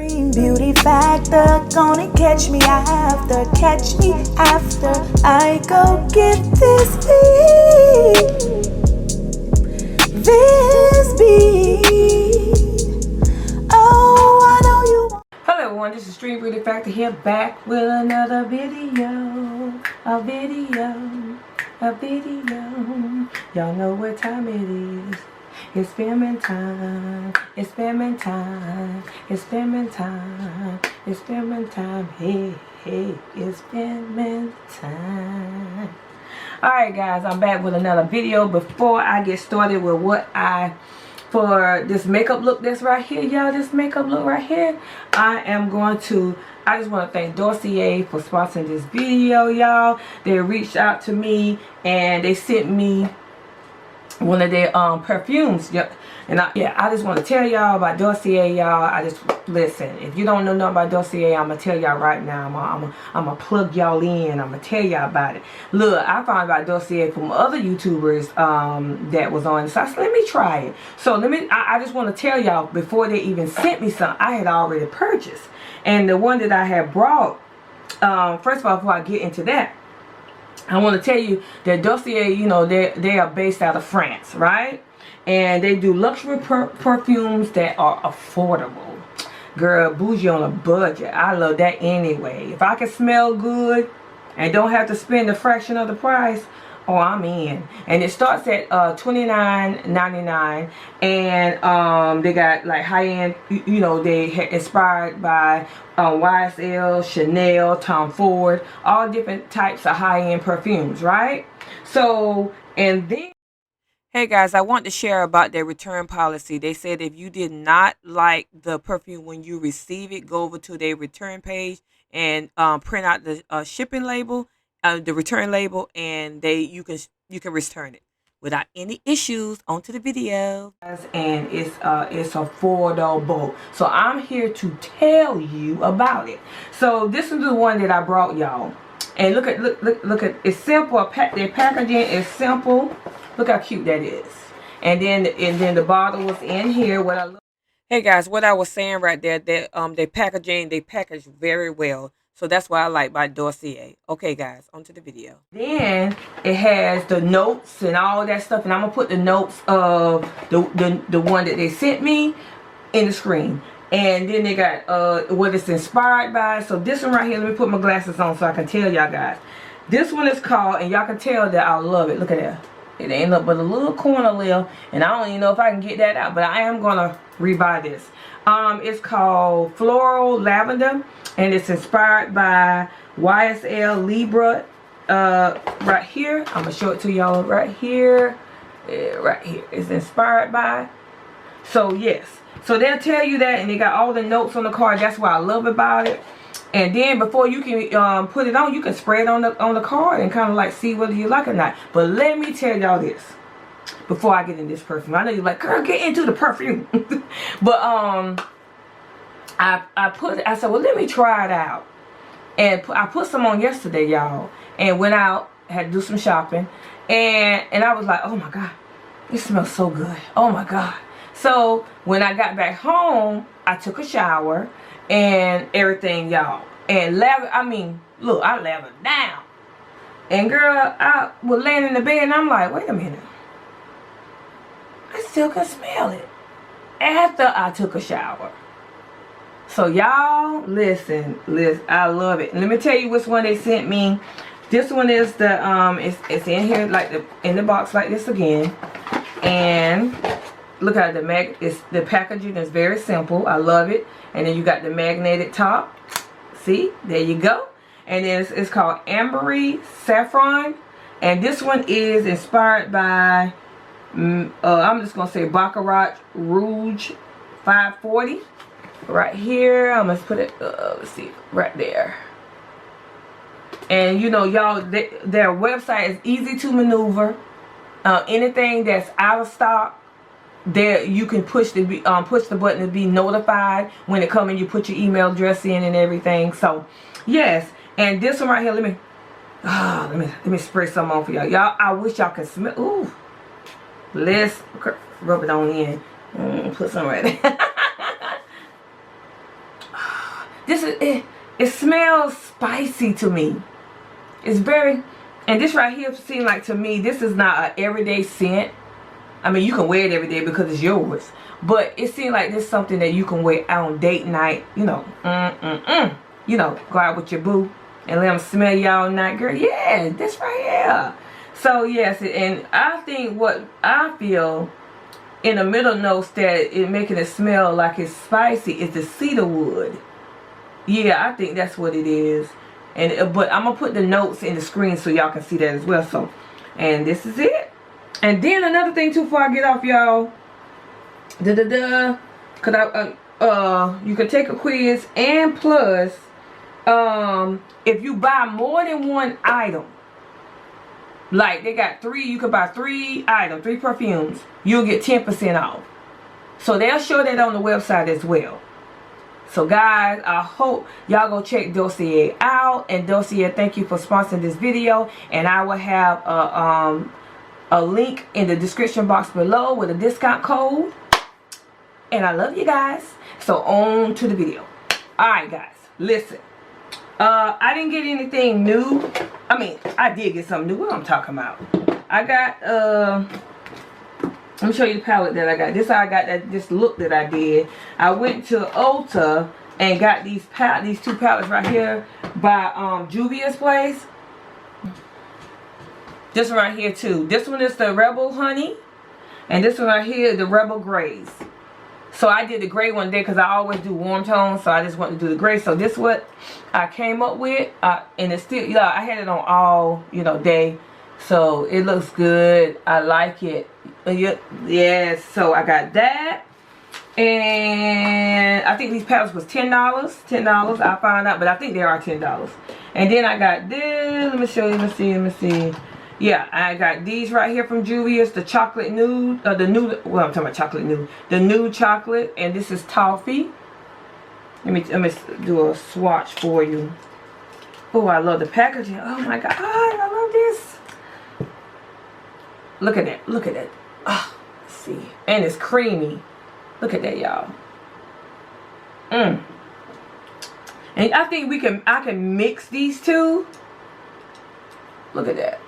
Extreme beauty factor, gonna catch me after I go get this beat. Oh, I know you want. Hello everyone, this is Extreme Beauty Factor here, back with another video. A video. Y'all know what time it is. It's filming time. It's filming time. It's filming time. It's filming time. Hey, it's filming time. Alright guys, I'm back with another video. Before I get started with for this makeup look that's right here, y'all, this makeup look right here, I just want to thank Dossier for sponsoring this video, y'all. They reached out to me and they sent me one of their perfumes. Yep. And I just want to tell y'all about Dossier, y'all. Listen, if you don't know nothing about Dossier, I'm gonna tell y'all right now. I'm gonna plug y'all in. I'm gonna tell y'all about it. Look, I found about Dossier from other YouTubers that was on, so I said, let me try it. So I just want to tell y'all, before they even sent me some, I had already purchased. And the one that I had brought, first of all, before I get into that, I want to tell you that Dossier, you know, they are based out of France, right? And they do luxury perfumes that are affordable. Girl, bougie on a budget. I love that anyway. If I can smell good and don't have to spend a fraction of the price, oh, I'm in. And it starts at $29.99, and they got like high-end, you know, they inspired by YSL, Chanel, Tom Ford, all different types of high-end perfumes, right? So, and then, hey guys, I want to share about their return policy. They said if you did not like the perfume when you receive it, go over to their return page and print out the shipping label, the return label, and you can return it without any issues. Onto the video, and it's affordable. So I'm here to tell you about it. So this is the one that I brought y'all, and look at it's simple. Their packaging is simple. Look how cute that is. And then the bottle was in here. Hey guys, what I was saying right there, that they package very well. So that's why I like my Dossier. Okay guys, onto the video. Then it has the notes and all that stuff, and I'm gonna put the notes of the one that they sent me in the screen. And then they got what it's inspired by. So this one right here, let me put my glasses on so I can tell y'all guys. This one is called, and y'all can tell that I love it. Look at that. It ain't up but a little corner left, and I don't even know if I can get that out, but I am gonna rebuy this. It's called Floral Lavender, and it's inspired by YSL Libra. Right here, I'm gonna show it to y'all right here. Right here, it's inspired by. So yes, so they'll tell you that, and they got all the notes on the card. That's what I love about it. And then before you can put it on, you can spray it on the card and kind of like see whether you like it or not. But let me tell y'all this before I get in this perfume. I know you're like, girl, get into the perfume. But I said, well, let me try it out. And I put some on yesterday, y'all, and went out, had to do some shopping, and I was like, oh my God, it smells so good. Oh my God. So when I got back home, I took a shower and everything, y'all, and look, I lathered down, and girl, I was laying in the bed, and I'm like, wait a minute, I still can smell it after I took a shower. So y'all, listen, I love it. Let me tell you which one they sent me. This one is the it's in here like in the box like this again, and look at the packaging is very simple. I love it. And then you got the magnetic top. See, there you go. And then it's called Ambery Saffron, and this one is inspired by I'm just gonna say Baccarat Rouge 540. Right here, I'm gonna put it. Let's see, right there. And you know, y'all, their website is easy to maneuver. Anything that's out of stock, there you can push the button to be notified when it comes, and you put your email address in and everything. So yes, and this one right here, let me spray some on for y'all. I wish y'all could smell. Ooh, let's rub it on in. Put some right there. this is it smells spicy to me. It's very, and this right here seems like to me this is not an everyday scent. I mean, you can wear it every day because it's yours, but it seems like this is something that you can wear on date night. You know, you know, go out with your boo and let them smell you all night, girl. Yeah, this right here. So yes, and I think what I feel in the middle notes that it making it smell like it's spicy is the cedar wood. Yeah, I think that's what it is. And but I'm gonna put the notes in the screen so y'all can see that as well. So, and this is it. And then another thing too, before I get off, y'all, cause you can take a quiz, and plus, if you buy more than one item, like they got 3, you can buy 3 items, 3 perfumes, you'll get 10% off. So they'll show that on the website as well. So guys, I hope y'all go check Dossier out. And Dossier, thank you for sponsoring this video. And I will have a link in the description box below with a discount code. And I love you guys. So on to the video. Alright guys, listen. I didn't get anything new. I mean, I did get something new. What I'm talking about. I got let me show you the palette that I got. This I got this look that I did. I went to Ulta and got these 2 palettes right here by Juvia'S place. This one right here too. This one is the Rebel Honey, and this one right here the Rebel Grays. So I did the gray one there because I always do warm tones, so I just want to do the gray. So this is what I came up with, and it's still, yeah, I had it on all, you know, day. So it looks good. I like it. Yes, so I got that. And I think these palettes was $10. $10. I'll find out, but I think they are $10. And then I got this. Let me show you. Let me see. Yeah, I got these right here from Juvia'S. The chocolate nude. The nude. Well, I'm talking about chocolate nude. The nude chocolate. And this is toffee. Let me do a swatch for you. Oh, I love the packaging. Oh my God, I love this. Look at that. Look at that. Oh, let's see. And it's creamy. Look at that, y'all. And I think I can mix these two. Look at that.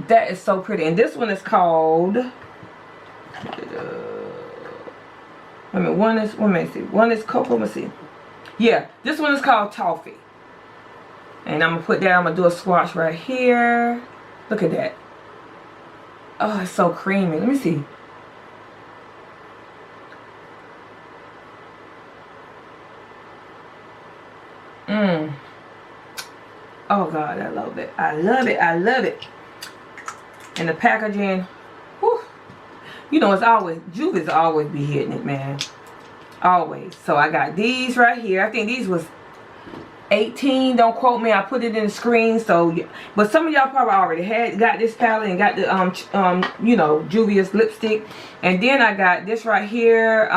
That is so pretty. And this one is called one is cocoa. Let me see. Yeah, this one is called toffee. And I'm gonna put that, I'm gonna do a swatch right here. Look at that. Oh, it's so creamy. Let me see. Oh God, I love it. I love it. I love it. And the packaging, whew, you know, it's always, Juvia'S always be hitting it, man. Always. So I got these right here. I think these was 18, don't quote me, I put it in the screen. So but some of y'all probably already got this palette and got the you know, Juvia'S lipstick. And then I got this right here.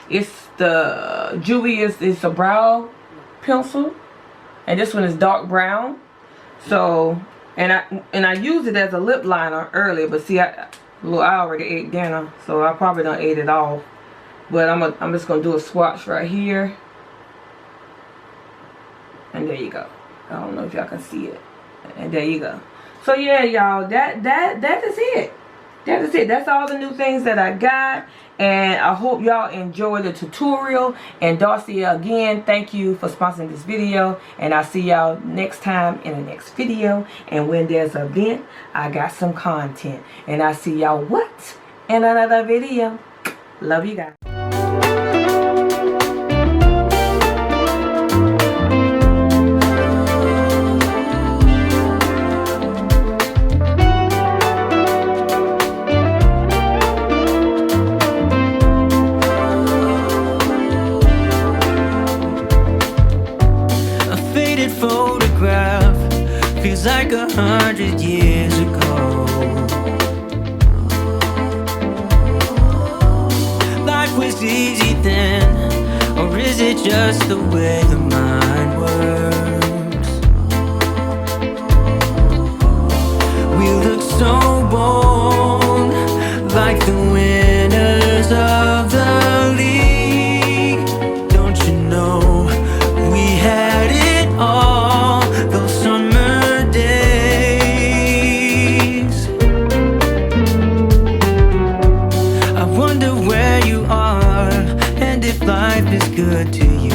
It's the Juvia'S, it's a brow pencil, and this one is dark brown. So and I used it as a lip liner earlier, but see, I already ate dinner, so I probably done ate it off. But I'm just gonna do a swatch right here. And there you go. I don't know if y'all can see it. And there you go. So yeah, y'all, that is it. That is it. That's all the new things that I got. And I hope y'all enjoy the tutorial. And Dossier, again, thank you for sponsoring this video. And I'll see y'all next time in the next video. And when there's an event, I got some content. And I'll see y'all what? In another video. Love you guys. Photograph feels like 100 years ago. Life was easy then, or is it just the way the mind works? We look so bold, like the winners of the league. Don't you know? if life is good to you.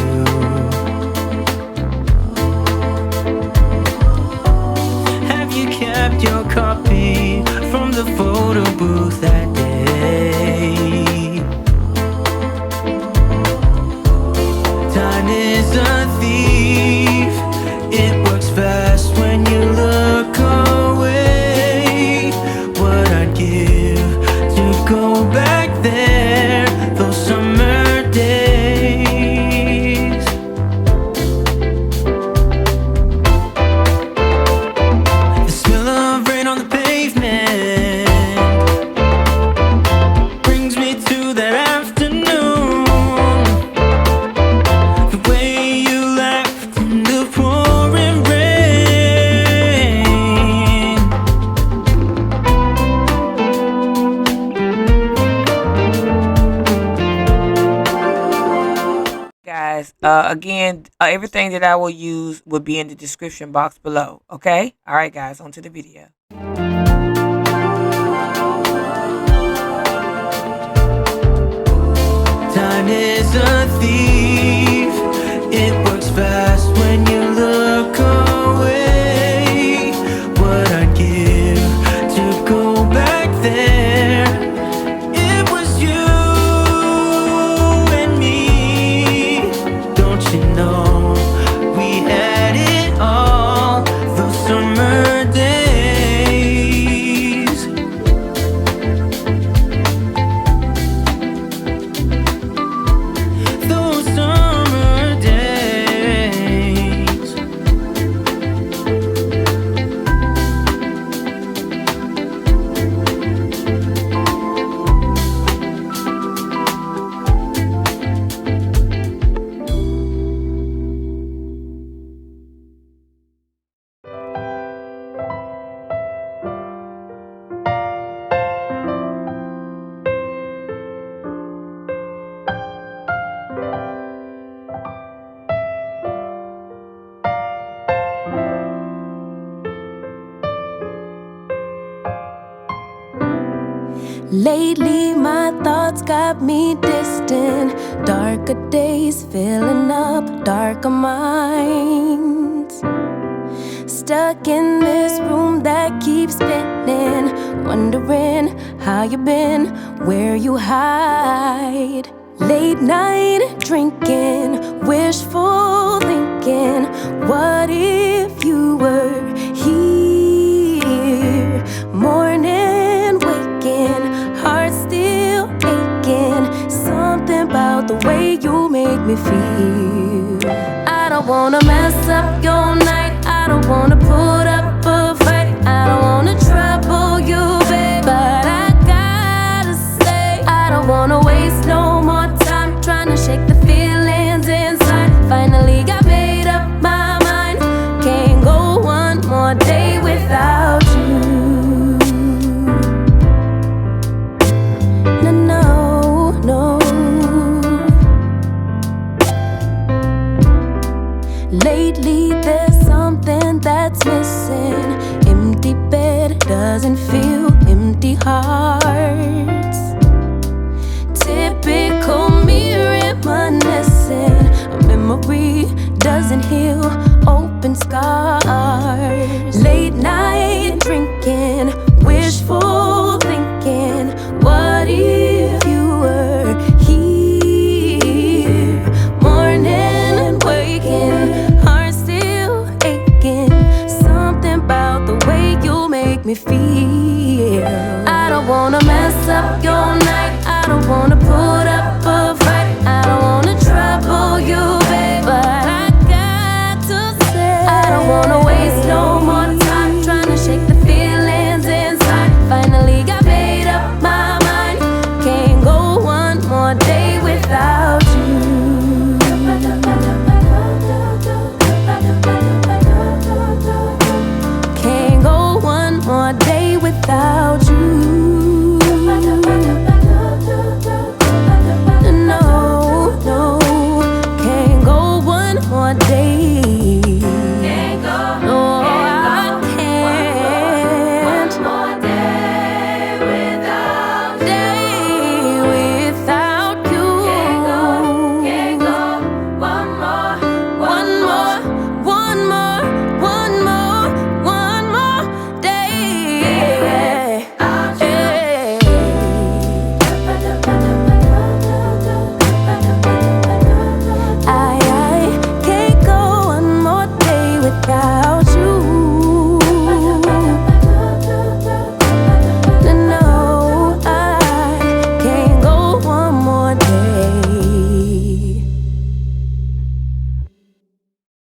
Have you kept your copy from the photo booth that day? Time is a thief, it works fast when you look away. What I'd give to go back there, those summer days. The smell of rain on the pavement brings me to that afternoon. The way you laughed in the pouring rain. Guys, again, everything that I will use will be in the description box below. Okay? All right, guys, on to the video. Time is a thief, it works fast when you look away. What I'd give to go back there, it was you and me. Don't you know we had it all, those summer days. Those summer days. Lately, my thoughts got me distant. Darker days filling up darker minds. Stuck in this room that keeps spinning, wondering how you been, where you hide. Late night drinking, wishful thinking. What if you were here? Morning waking, heart still aching. Something about the way you make me feel. I don't wanna mess up your night, I don't wanna put up a fight, I don't wanna trouble you, babe, but I gotta say, I don't wanna waste no more time trying to shake the feelings inside. Finally got made up my mind, can't go one more day without you. No, no, no. Lately there's something that's missing. Empty bed doesn't feel empty hearts. Typical me reminiscing. A memory doesn't heal open scars. Late night drinking, wishful thinking. What if you were here? Morning waking, heart still aching. Something about the way you make me feel. I don't wanna mess up your night, I don't wanna put up a fight, I don't wanna trouble you, babe, but I got to say, I don't wanna waste no more time trying to shake the feelings inside. Finally got made up my mind, can't go one more day without you. Can't go one more day without you. No, no, can't go one more day.